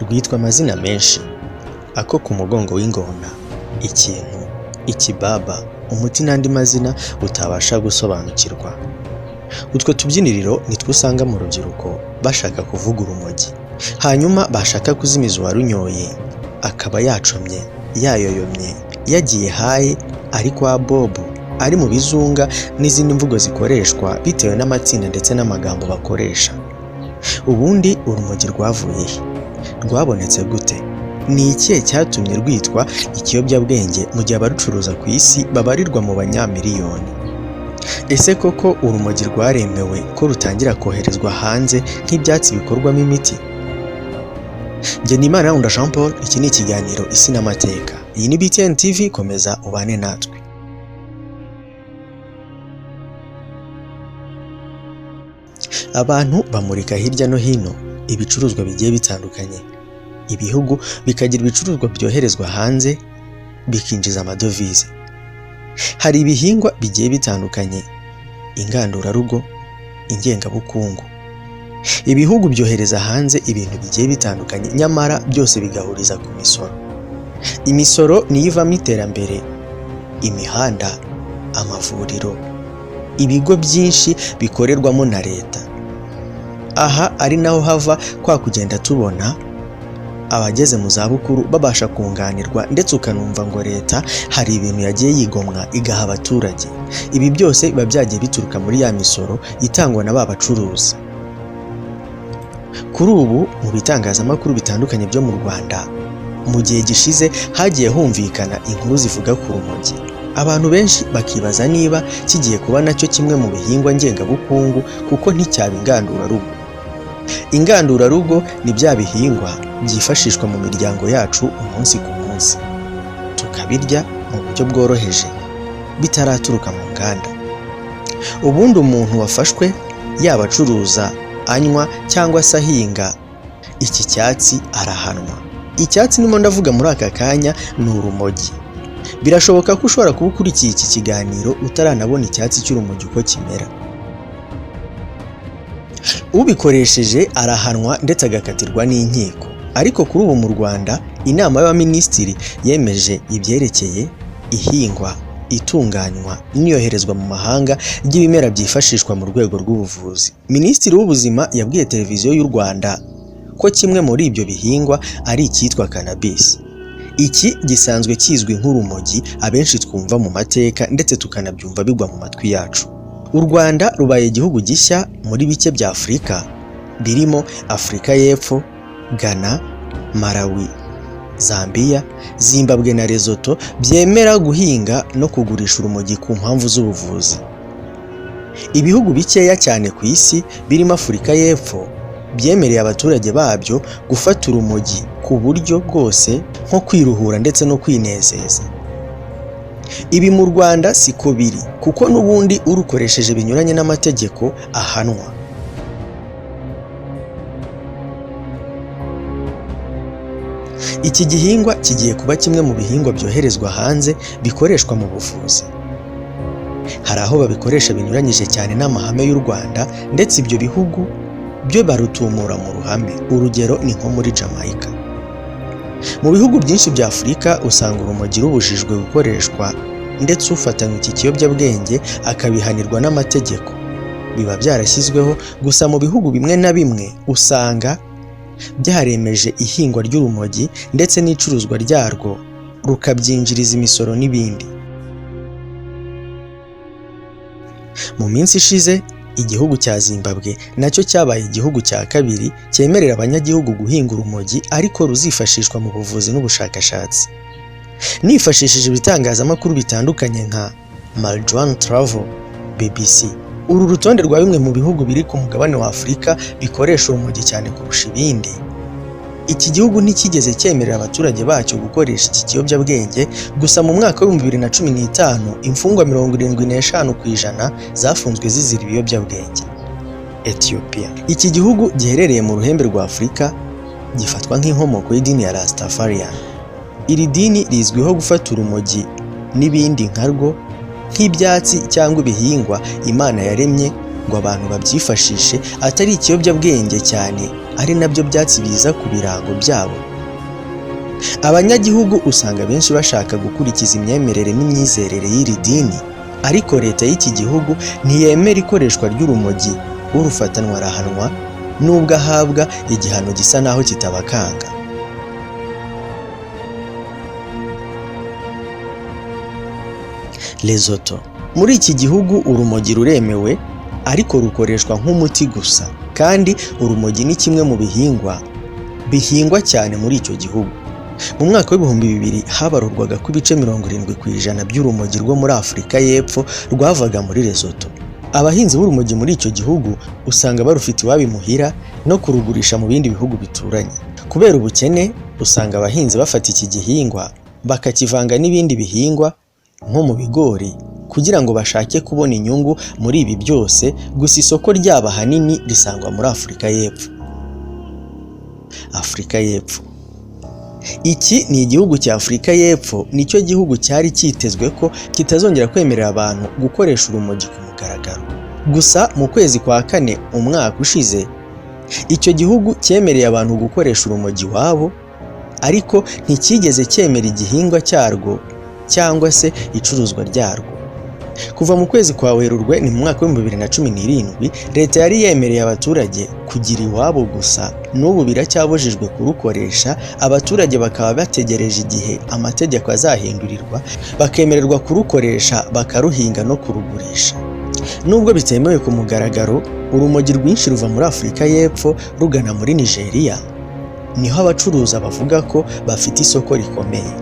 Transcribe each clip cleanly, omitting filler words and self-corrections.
rwitwa amazina menshi, ako ku mugongo w'ingona, ikintu, ikibaba, umuti n'andi mazina utabasha gusobanukirwa. Utwo tubyiniriro nitwo usanga mu rubyiruko bashaka kuvuga urumogi, hanyuma bashaka kuzimiza uwarunyoye akaba yacomye, yayoyomye, yagiye haye, ari kwa bobo, ari mu bizunga n'izindi mvugo zikoreshwa bitewe n'amatsinda ndetse n'amagambo bakoresha. Ubundi urumogi rwavuye he? Rwabonetse gute? Ni ikihe cyatumye rwitwa ikiyobyabwenge mu gihe abarucuruza ku isi babarirwa mu banyamiliyoni? Ese koko urumogi rwaremewe ko rutangira koherezwa hanze nk'ibyatsi bikorwamo imiti? Njye ni IMARI Jean Paul, iki ni ikiganiro Isi n'Amateka. Iyi ni BTN TV, komeza ubane natwe. Abantu bamurika hirya no hino ibicuruzwa bigiye bitandukanye. Ibihugu bikagira ibicuruzwa byoherezwa hanze bikinjiza amadovize. Hari ibihingwa bigiye bitandukanye, ingandurarugo, ingengabukungu. Ibihugu byohereza hanze ibintu bigiye bitandukanye, nyamara byose bigahuriza ku misoro. Imisoro niyo ivamo iterambere, imihanda, amavuriro, ibigo byinshi bikorerwamo na leta. Aha ari naho hava kwa kugenda tubona abageze mu zabukuru babasha kunganirwa, ndetse ukanumva ngo leta hari ibintu yagiye yigomwa igaha abaturage. Ibi byose biba byagiye bituruka muri ya misoro itangwa na ba bacuruzi. Kuri ubu mu bitangazamakuru bitandukanye byo mu Rwanda, mu gihe gishize hagiye humvikana inkuru zivuga ku rumogi. Abantu benshi bakibaza niba kigiye kuba nacyo kimwe mu bihingwa ngengabukungu, kuko nticyaba ingandurarugo. Ingandurarugo ni bya bihingwa byifashishwa mu miryango yacu umunsi ku munsi, tukabirya mu buryo bworoheje bitaraturuka mu nganda. Ubundi umuntu wafashwe yaba acuruza, anywa cyangwa se ahinga iki cyatsi arahanwa. Icyatsi nimo ndavuga muri aka kanya ni urumogi. Birashoboka ko ushobora kuba ukurikiye iki kiganiro utaranabona icyatsi cy'urumogi uko kimera. Ubikoresheje arahanwa ndetse agakatirwa n'inkiko. Ariko kuri ubu mu Rwanda, inama y'abaminisitiri yemeje ibyerekeye ihingwa, itunganywa n'iyoherezwa mu mahanga ry'ibimera byifashishwa mu rwego rw'ubuvuzi. Minisitiri w'ubuzima yabwiye televiziyo y'u Rwanda ko kimwe muri ibyo bihingwa ari icyitwa cannabis. Iki gisanzwe kizwi nk'urumogi abenshi twumva mu mateka ndetse tukanabyumva bigwa mu matwi yacu. U Rwanda rubaye igihugu gishya muri bike bya Afurika birimo Afurika y'Epfo, Ghana, Malawi, Zambia, Zimbabwe na Lesotho byemera guhinga no kugurisha urumogi ku mpamvu z'ubuvuzi. Ibihugu bikeya cyane ku isi birimo Afurika y'Epfo byemereye abaturage babyo gufata urumogi ku buryo bwose nko kwiruhura ndetse no kwinezeza. Ibi mu Rwanda siko biri, kuko n'ubundi urukoresheje binyuranye n'amategeko ahanwa. Iki gihingwa kigiye kuba kimwe mu bihingwa byoherezwa hanze bikoreshwa mu buvuzi. Hari aho babikoresha binyuranyije cyane n'amahame y'u Rwanda, ndetse ibyo bihugu byo barutumura mu ruhame. Urugero ni nko muri Jamaica. Mu bihugu byinshi bya Afurika usanga urumogi rubujijwe gukoreshwa, ndetse ufatanywe iki kiyobyabwenge akabihanirwa n'amategeko. Biba byarashyizweho, gusa mu bihugu bimwe na bimwe usanga byaremeje ihingwa ry'urumogi ndetse n'icuruzwa ryarwo rukabyinjiriza imisoro n'ibindi. Mu minsi ishize igihugu cya Zimbabwe nacyo cyabaye igihugu cya kabiri cyemerera abanyagihugu guhinga urumogi, ariko ruzifashishwa mu buvuzi n'ubushakashatsi. Nifashishije ibitangazamakuru bitandukanye nka Marijuana Travel, BBC, uru rutonde rwa bimwe mu bihugu biri ku mugabane wa Afurika bikoresha urumogi cyane kurusha ibindi. Iki gihugu ntikigeze cyemerera abaturage bacyo gukoresha iki kiyobyabwenge, gusa mu mwaka wa 2015 imfungwa 75% zafunzwe zizira ibiyobyabwenge. Ethiopia, iki gihugu giherereye mu ruhembe rwa Afurika, gifatwa nk'inkomoko y'idini ya Rastafarian. Iri dini rizwiho gufata urumogi n'ibindi nkarwo nk'ibyatsi cyangwa ibihingwa Imana yaremye ngo abantu babyifashishe atari ikiyobyabwenge cyane, ari nabyo byatsi biza ku birango byabo. Abanyagihugu usanga benshi bashaka gukurikiza imyemerere n'imyizerere y'iri dini, ariko leta y'iki gihugu ntiyemera ikoreshwa ry'urumogi. Urufatanwa arahanwa nubwo ahabwa igihano gisa naho kitabakanga. Lesotho. Muri iki gihugu urumogi ruremewe, ariko rukoreshwa nk'umuti gusa, kandi urumogi ni kimwe mu bihingwa cyane muri icyo gihugu. Mu mwaka w'ibihumbi 2000 habarurwaga ko ibice 70% by'urumogi rwo muri Afurika y'Epfo rwavaga muri Lesotho. Abahinzi b'urumogi muri icyo gihugu usanga barufite iwabo imuhira no kurugurisha mu bindi bihugu bituranye. Kubera ubukene, usanga abahinzi bafata iki gihingwa bakakivanga n'ibindi bihingwa nko mu bigori kugira ngo bashake kubona inyungu muri ibi byose, gusa isoko ryaba hanini risangwa muri Afurika y'Epfo. Afurika y'Epfo. Iki ni igihugu cya Afurika y'Epfo, nicyo gihugu cyari cyitezwe ko kitazongera kwemerera abantu gukoresha urumogi ku mugaragaro. Gusa mu kwezi kwa 4 umwaka ushize, icyo gihugu cyemereye abantu gukoresha urumogi wabo, ariko ntikigeze cyemera igihingwa cyarwo cyangwa se icuruzwa ryarwo. Kuva mu kwezi kwa Werurwe ni mu mwaka wa 2017, leta yari yemereye abaturage kugira iwabo gusa, n'ubu biracyabujijwe kurukoresha. Abaturage bakaba bategereje igihe amategeko azahindurirwa bakemererwa kurukoresha, bakaruhinga no kurugurisha. Nubwo bitemewe ku mugaragaro, urumogi rwinshi ruva muri Afurika y'Epfo rugana muri Nigeria, niho abacuruza bavuga ko bafite isoko rikomeye.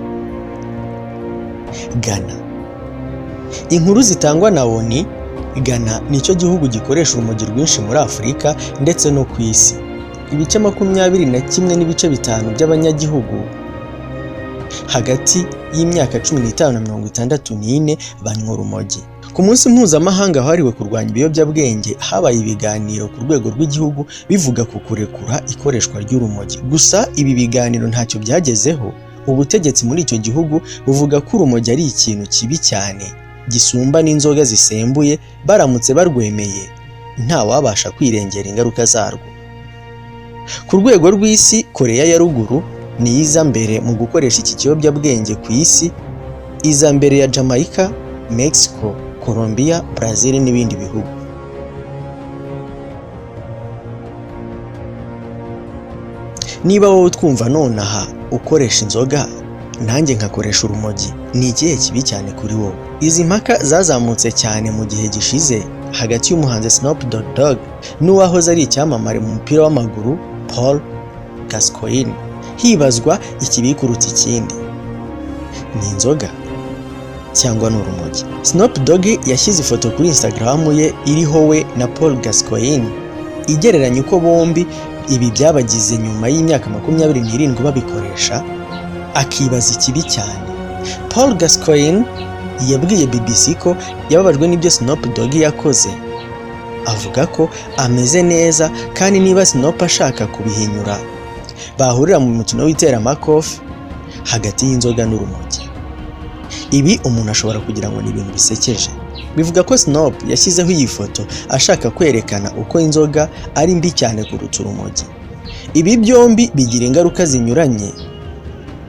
Ghana. Inkuru zitangwa na ONU, Ghana nicyo gihugu gikoresha urumogi rwinshi muri Afurika ndetse no ku isi. Ibice 21.5 by'abanyagihugu hagati y'imyaka 15 na 64 banywa urumogi. Ku munsi mpuzamahanga wahariwe kurwanya ibiyobyabwenge, habaye ibiganiro ku rwego rw'igihugu bivuga ku kurekura ikoreshwa ry'urumogi. Gusa ibi biganiro ntacyo byagezeho. Ubutegetsi muri icyo gihugu buvuga ko urumogi ari ikintu kibi cyane, gisumba n'inzoga zisembuye. Baramutse barwemeye, nta wabasha kwirengera ingaruka zarwo. Ku rwego rw'isi, Korea ya Ruguru ni iza mbere mu gukoresha iki kiyobyabwenge ku isi, iza mbere ya Jamaica, Mexico, Colombia, Brazil n'ibindi bihugu. Niba wowe twumva nonaha ukoresha inzoga, nanjye nkakoresha urumogi, ni ikihe kibi cyane kuri wowe? Izi mpaka zazamutse cyane mu gihe gishize hagati y'umuhanzi Snoop Dogg n'uwahoze ari icyamamare mu mupira w'amaguru Paul Gascoigne. Hibazwa ikibi kuruta ikindi, ni inzoga cyangwa n'urumogi. Snoop Dogg yashyize ifoto kuri Instagram ye iriho we na Paul Gascoigne, igereranya uko bombi ibi byabagize nyuma y'imyaka 27 babikoresha, akibaza ikibi cyane. Paul Gascoigne yabwiye BBC ko yababajwe n'ibyo Snoop Dogg yakoze, avuga ko ameze neza kandi niba Snoop ashaka kubihinyura, bahurira mu mukino w'iteramakofe hagati y'inzoga n'urumogi. Ibi umuntu ashobora kugira ngo ni ibintu bisekeje. Bivuga ko Snoop yashyizeho iyi foto ashaka kwerekana uko inzoga ari mbi cyane kuruta urumogi. Ibi byombi bigira ingaruka zinyuranye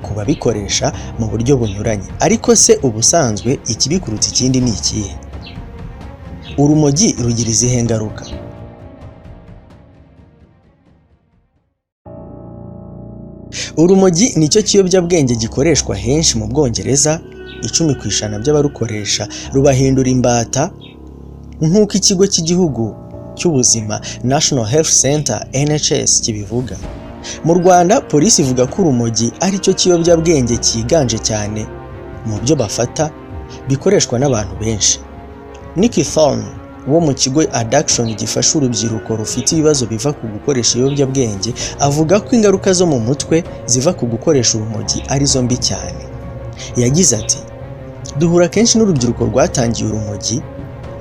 ku babikoresha mu buryo bunyuranye. Ariko se ubusanzwe ikibi kuruta ikindi ni ikihe? Urumogi rugira izihe ngaruka? Urumogi nicyo kiyobyabwenge gikoreshwa henshi mu Bwongereza. 10% by'abarukoresha rubahindura imbata, nk'uko ikigo cy'igihugu cy'ubuzima National Health Center NHS kibivuga. Mu Rwanda, polisi ivuga ko urumogi ari cyo kiyobyabwenge cyiganje cyane mu byo bafata, bikoreshwa n'abantu benshi. Nicky Thorne wo mu kigo Addiction gifasha urubyiruko rufite ibibazo biva ku gukoresha ibiyobyabwenge, avuga ko ingaruka zo mu mutwe ziva ku gukoresha urumogi ari zo mbi cyane. Yagize ati, duhura kenshi n'urubyiruko rwatangiye urumogi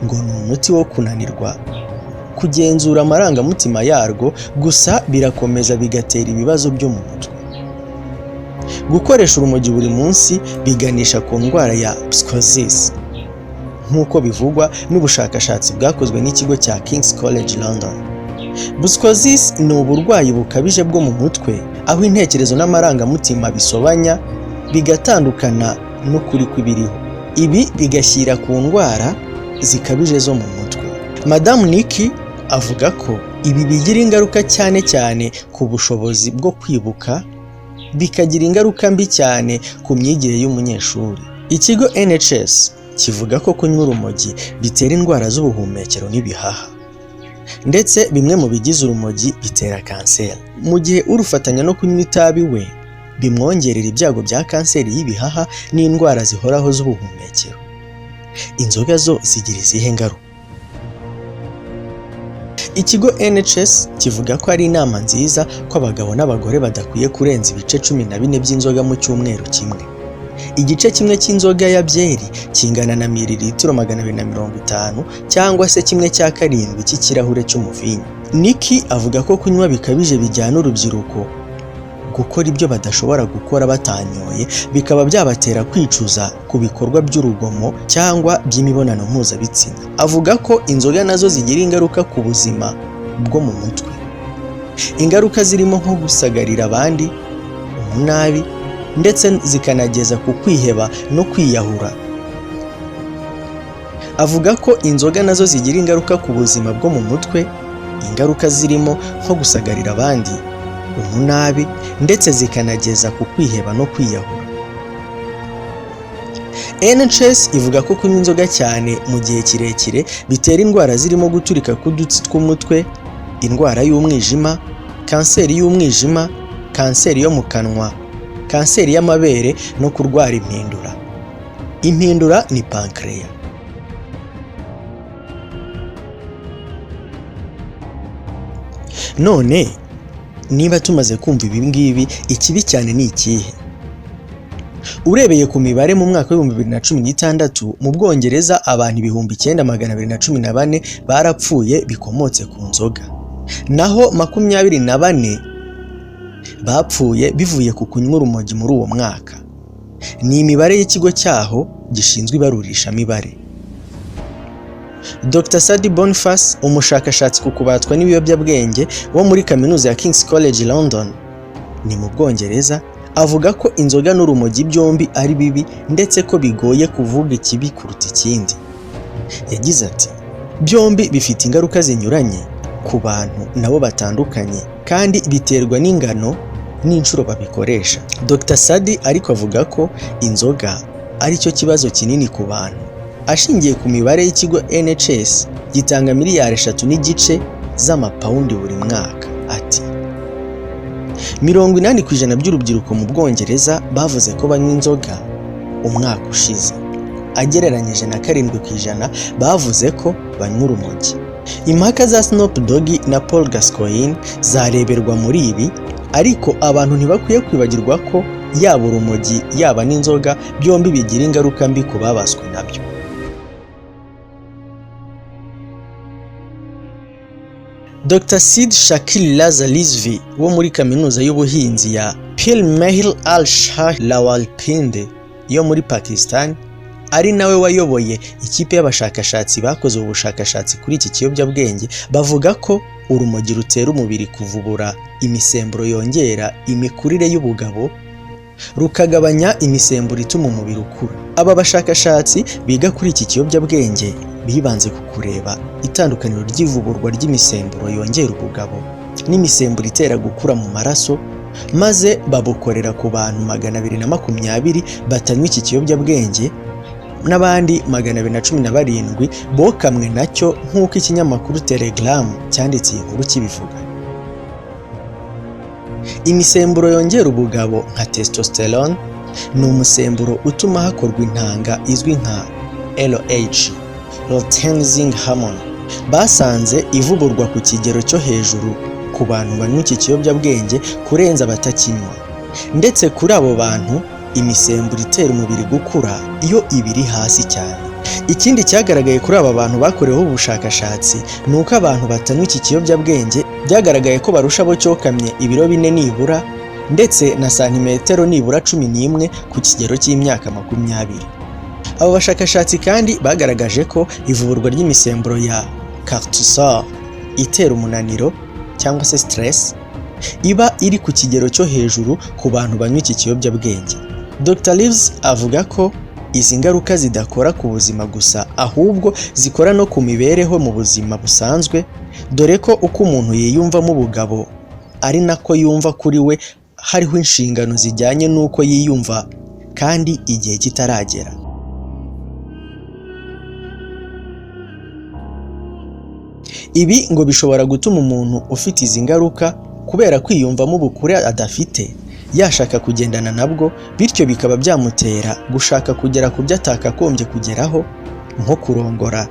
ngo ni umuti wo kunanirwa kugenzura amarangamutima yarwo, gusa birakomeza bigatera ibibazo byo mu mutwe. Gukoresha urumogi buri munsi biganisha ku ndwara ya psychosis, nk'uko bivugwa n'ubushakashatsi bwakozwe n'ikigo cya King's College London. Psychosis ni uburwayi bukabije bwo mu mutwe aho intekerezo n'amarangamutima bisobanya bigatandukana n'ukuri kw'ibiriho. Ibi bigashyira ku ndwara zikabije zo mu mutwe. Madamu Nikki avuga ko ibi bigira ingaruka cyane cyane ku bushobozi bwo kwibuka, bikagira ingaruka mbi cyane ku myigire y'umunyeshuri. Ikigo NHS kivuga ko kunywa urumogi bitera indwara z'ubuhumekero n'ibihaha, ndetse bimwe mu bigize urumogi bitera kanseri, mu gihe urufatanya no kunywa itabi we bimwongerera ibyago bya kanseri y'ibihaha n'indwara zihoraho z'ubuhumekero. Inzoga zo zigira izihe ngaruka? Ikigo NHS kivuga ko ari inama nziza ko abagabo n'abagore badakwiye kurenza ibice 14 by'inzoga mu cyumweru kimwe. Igice kimwe cy'inzoga ya byeri kingana na mililitiro 250 cyangwa se kimwe cya karindwi cy'ikirahure cy'umuvinyo. Nikki avuga ko kunywa bikabije bijyana urubyiruko gukora ibyo badashobora gukora batanyoye, bikaba byabatera kwicuza ku bikorwa by'urugomo cyangwa by'imibonano mpuzabitsina. Avuga ko inzoga nazo zigira ingaruka ku buzima bwo mu mutwe. Ingaruka zirimo nko gusagarira abandi, umunabi, ndetse zikanageza ku kwiheba no kwiyahura. Avuga ko inzoga nazo zigira ingaruka ku buzima bwo mu mutwe, ingaruka zirimo nko gusagarira abandi, umunabi, ndetse zikanageza ku kwiheba no kwiyahura. NHS ivuga ko kunywa inzoga cyane mu gihe kirekire bitera indwara zirimo guturika k'udutsi tw'umutwe, indwara y'umwijima, kanseri y'umwijima, kanseri yo mu kanwa, kanseri y'amabere no kurwara impindura. Impindura ni pancreas. None niba tumaze kumva ibi ngibi, ikibi cyane ni ikihe? Urebeye ku mibare mu mwaka wa 2016 mu Bwongereza abantu 9214 barapfuye bikomotse ku nzoga, naho 24 bapfuye bivuye ku kunywa urumogi muri uwo mwaka. Ni imibare y'ikigo cyaho gishinzwe ibarurisha mibare. Dr. Sadie Boniface, umushakashatsi ku kubatwa n'ibiyobyabwenge wo muri kaminuza ya King's College London ni mu Bwongereza, avuga ko inzoga n'urumogi byombi ari bibi ndetse ko bigoye kuvuga ikibi kuruta ikindi. Yagize ati, byombi bifite ingaruka zinyuranye ku bantu nabo batandukanye kandi biterwa n'ingano n'inshuro babikoresha. Dr. Sadie ariko avuga ko inzoga ari cyo kibazo kinini ku bantu. Ashingiye ku mibare y'ikigo NHS gitanga miliyari 3.5 z'amapawundi buri mwaka. Ati 80% by'urubyiruko mu Bwongereza bavuze ko banywa inzoga umwaka ushize, agereranyije na 7% bavuze ko banywa urumogi. Impaka za Snoop Dogg na Paul Gascoigne zareberwa muri ibi, ariko abantu ntibakwiye kwibagirwa ko yaba urumogi yaba n'inzoga byombi bigira ingaruka mbi ku babaswe nabyo. Dr. Sid Shakil Lazarizvi wo muri kaminuza y'ubuhinzi ya Pir Mahil Al-Shah Rawalpindi yo muri Pakistan ari nawe wayoboye ikipe y'abashakashatsi bakoze ubushakashatsi kuri iki kiyobyabwenge, bavuga ko urumogi rutera umubiri kuvubura imisemburo yongera imikurire y'ubugabo, rukagabanya imisemburo ituma umubiri ukura. Aba bashakashatsi biga kuri iki kiyobyabwenge bibanze ku kureba itandukaniro ry'ivuburwa ry'imisemburo yongera ubugabo n'imisemburo itera gukura mu maraso, maze babukorera ku bantu 220 batanywa iki kiyobyabwenge n'abandi 217 bokamwe nacyo, nk'uko ikinyamakuru Telegram cyanditse iyi nkuru kibivuga. Imisemburo yongera ubugabo nka testosterone ni umusemburo utuma hakorwa intanga izwi nka LH, luteinizing hormone. Basanze ivuburwa ku kigero cyo hejuru ku bantu banywa iki kiyobyabwenge kurenza abatakinywa, ndetse kuri abo bantu imisemburo itera umubiri gukura iyo ibiri hasi cyane. Ikindi cyagaragaye kuri aba bantu bakoreweho ubushakashatsi ni uko abantu batanywa iki kiyobyabwenge byagaragaye ko barusha abo cyokamye ibiro 4 nibura, ndetse na santimetero nibura 11 ku kigero cy'imyaka 20. Abo bashakashatsi kandi bagaragaje ko ivurwa ry'imisemburo ya cortisol itera umunaniro cyangwa se stress iba iri ku kigero cyo hejuru ku bantu banywa iki kiyobyabwenge. Dr. Reeves avuga ko izi ngaruka zidakora ku buzima gusa ahubwo zikora no ku mibereho mu buzima busanzwe, dore ko uko umuntu yiyumvamo ubugabo ari nako yumva kuri we hariho inshingano zijyanye n'uko yiyumva kandi igihe kitaragera. Ibi ngo bishobora gutuma umuntu ufite izi ngaruka kubera kwiyumvamo ubukure adafite yashaka kugendana nabwo, bityo bikaba byamutera gushaka kugera ku byo atakagombye kugeraho nko kurongora,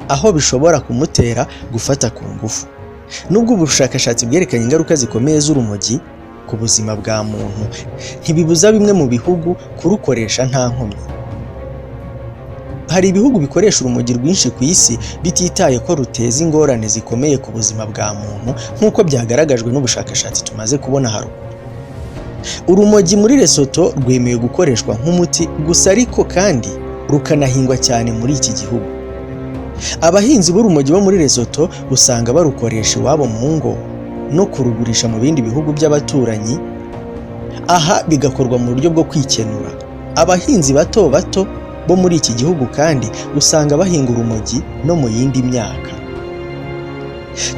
aho bishobora kumutera gufata ku ngufu. Nubwo ubushakashatsi bwerekanye ingaruka zikomeye z'urumogi ku buzima bwa muntu, ntibibuza bimwe mu bihugu kurukoresha nta nkomyi. Hari ibihugu bikoresha urumogi rwinshi ku isi bititaye ko ruteza ingorane zikomeye ku buzima bwa muntu nk'uko byagaragajwe n'ubushakashatsi tumaze kubona haruguru. Urumogi muri Lesotho rwemewe gukoreshwa nk'umuti gusa, ariko kandi rukanahingwa cyane muri iki gihugu. Abahinzi b'urumogi bo muri Lesotho usanga barukoresha iwabo mu ngo no kurugurisha mu bindi bihugu by'abaturanyi, aha bigakorwa mu buryo bwo kwikenura. Abahinzi bato bato bo muri iki gihugu kandi usanga bahinga urumogi no mu yindi myaka.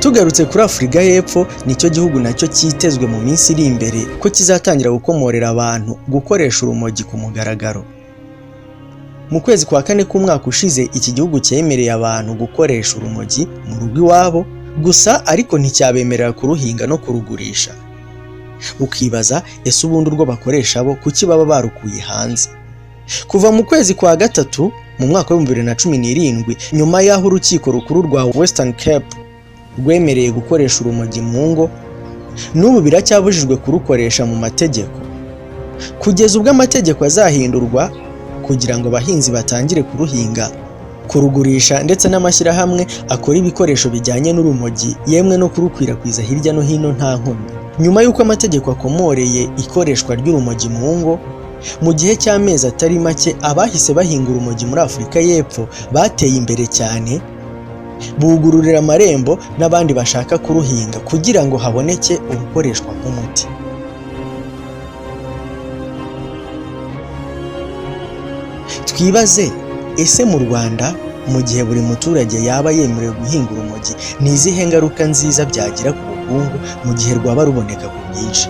Tugarutse kuri Afurika y'Epfo, nicyo gihugu nacyo cyitezwe mu minsi iri imbere ko kizatangira gukomorera abantu gukoresha urumogi ku mugaragaro. Mu kwezi kwa kane k'umwaka ushize, iki gihugu cyemereye abantu gukoresha urumogi mu rugo iwabo gusa, ariko nticyabemerera kuruhinga no kurugurisha. Ukibaza ese ubundi urwo bakoresha bo kuki baba barukuye hanze? Kuva mu kwezi kwa gatatu mu mwaka wa 2017, nyuma y'aho urukiko rukuru rwa Western Cape rwemereye gukoresha urumogi mu ngo, n'ubu biracyabujijwe kurukoresha mu mategeko kugeza ubwo amategeko azahindurwa kugira ngo abahinzi batangire kuruhinga, kurugurisha ndetse n'amashyirahamwe akora ibikoresho bijyanye n'urumogi, yemwe no kurukwirakwiza hirya no hino nta nkomyi. Nyuma y'uko amategeko akomoreye ikoreshwa ry'urumogi mu ngo, mu gihe cy'amezi atari make abahise bahinga urumogi muri Afurika y'Epfo bateye imbere cyane, bugururira amarembo n'abandi bashaka kuruhinga kugira ngo haboneke urukoreshwa nk'umuti. Twibaze, ese mu Rwanda mu gihe buri muturage yaba yemerewe guhinga urumogi, ni izihe ngaruka nziza byagira ku bukungu mu gihe rwaba ruboneka ku bwinshi?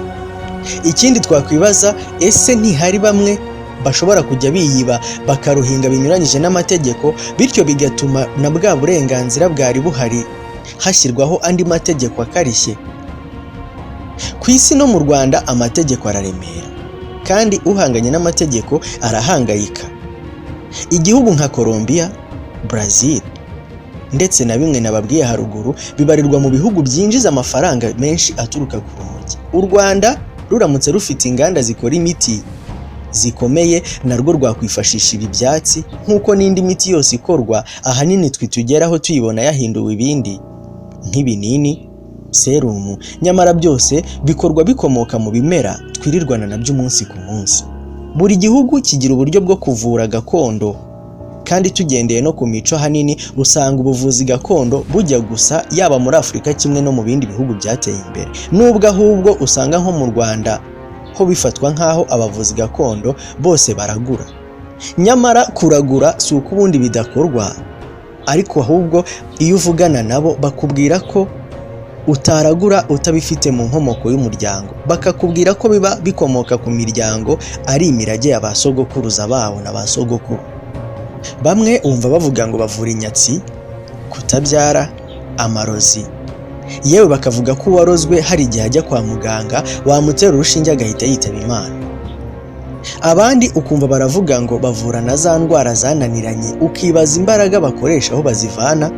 Ikindi twakwibaza, ese ntihari bamwe bashobora kujya biyiba bakaruhinga binyuranyije n'amategeko, bityo bigatuma na bwa burenganzira bwari buhari hashyirwaho andi mategeko akarishye? Ku isi no mu Rwanda amategeko araremera, kandi uhanganye n'amategeko arahangayika. Igihugu nka Colombia, Brazil ndetse na bimwe nababwiye haruguru bibarirwa mu bihugu byinjiza amafaranga menshi aturuka ku rumogi. U Rwanda ruramutse rufite inganda zikora imiti zikomeye, narwo rwakwifashisha ibi byatsi nk'uko n'indi miti yose ikorwa ahanini twe tugeraho tuyibona yahinduwe ibindi nk'ibinini, serumu, nyamara byose bikorwa bikomoka mu bimera twirirwana nabyo umunsi ku munsi. Buri gihugu kigira uburyo bwo kuvura gakondo, kandi tugendeye no ku mico hanini usanga ubuvuzi gakondo bujya gusa, yaba muri Afurika kimwe no mu bindi bihugu byateye imbere, nubwo ahubwo usanga nko mu Rwanda ho bifatwa nk'aho abavuzi gakondo bose baragura. Nyamara kuragura si uko ubundi bidakorwa, ariko ahubwo iyo uvugana nabo bakubwira ko utaragura utabifite mu nkomoko y'umuryango, bakakubwira ko biba bikomoka ku miryango, ari imirage ya ba sogokuruza babo na ba sogokuru. Bamwe umva bavuga ngo bavura inyatsi, kutabyara, amarozi, yewe bakavuga ko uwarozwe hari igihe ajya kwa muganga wamutera urushinge agahita yitaba Imana. Abandi ukumva baravuga ngo bavura na za ndwara zananiranye, ukibaza imbaraga bakoresha aho bazivana.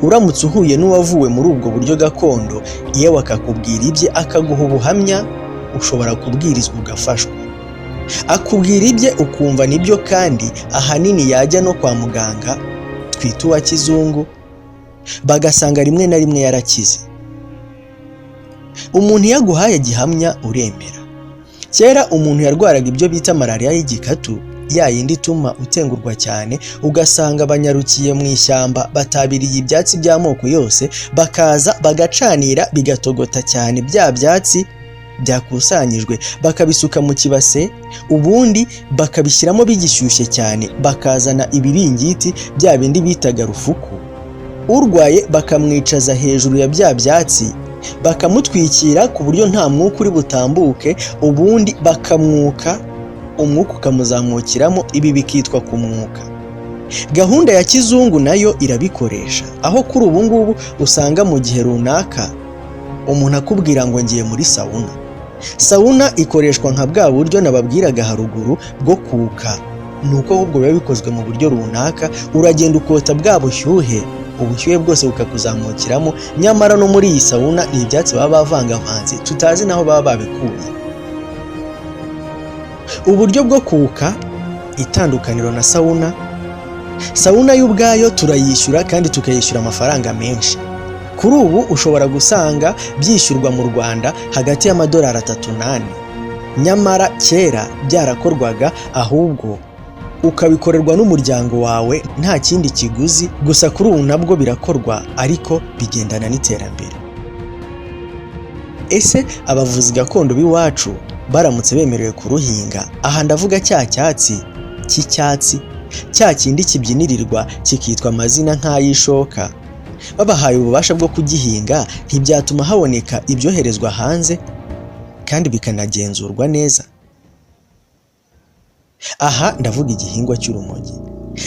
Uramutse uhuye n'uwavuwe muri ubwo buryo gakondo, yewe akakubwira ibye akaguha ubuhamya, ushobora kubwirizwa ugafashwa. Akubwira ibye ukumva nibyo, kandi ahanini yajya no kwa muganga twita uwa kizungu, bagasanga rimwe na rimwe yarakize. Umuntu yaguhaye gihamya uremera. Kera umuntu yarwaraga ibyo bita malaria y'igikatu, ya yindi ituma utengurwa cyane, ugasanga banyarukiye mu ishyamba batabiriye ibyatsi by'amoko yose, bakaza bagacanira bigatogota cyane bya byatsi byakusanyijwe, bakabisuka mu kibase, ubundi bakabishyiramo bigishyushye cyane, bakazana ibiringiti bya bindi bitaga rufuku. Urwaye bakamwicaza hejuru ya bya byatsi, bakamutwikira ku buryo nta mwuka uri butambuke, ubundi bakamwuka, umwuka ukamuzamukiramo, ibi bikitwa kumwuka. Gahunda ya kizungu nayo irabikoresha, aho kuri ubu ngubu usanga mu gihe runaka umuntu akubwira ngo ngiye muri sauna. Sauna ikoreshwa nka bwa buryo nababwiraga haruguru bwo kuka, nuko ahubwo biba bikozwe mu buryo runaka, uragenda ukota bwa bushyuhe, ubushyuhe bwose bukakuzamukiramo, nyamara no muri iyi sauna ni ibyatsi baba bavangavanze tutazi naho baba babikuye. Uburyo bwo kuka, itandukaniro na sauna. Sauna y'ubwayo turayishyura kandi tukayishyura amafaranga menshi. Kuri ubu ushobora gusanga byishyurwa mu Rwanda hagati y'amadolari 3-8, nyamara kera byarakorwaga, ahubwo ukabikorerwa n'umuryango wawe nta kindi kiguzi. Gusa kuri ubu nabwo birakorwa, ariko bigendana n'iterambere. Ese abavuzi gakondo b'iwacu baramutse bemerewe kuruhinga, aha ndavuga cya cyatsi cy'icyatsi, cya kindi kibyinirirwa kikitwa amazina nk'ay'ishoka, babahaye ububasha bwo kugihinga, ntibyatuma haboneka ibyoherezwa hanze kandi bikanagenzurwa neza? Aha ndavuga igihingwa cy'urumogi.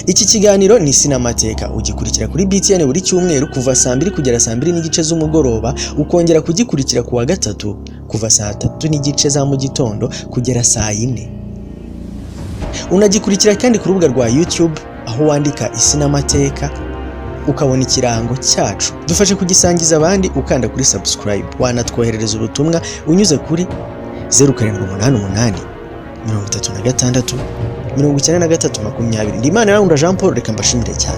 Iki kiganiro ni Sinamateka, ugikurikira kuri BTN buri cyumweru kuva saa 2 kugera saa 2 n'igice z'umugoroba, ukongera kugikurikira kuwa gatatu kuva saa 3 n'igice za mu gitondo kugera saa 4. Unagikurikira kandi ku rubuga rwa YouTube, aho wandika Isinamateka ukabona ikirango cyacu. Dufashe kugisangiza abandi ukanda kuri subscribe. Wanatwoherereza ubutumwa unyuze kuri 0788 36 93 20. Ndimana Jean Paul, reka mbashimire cyane.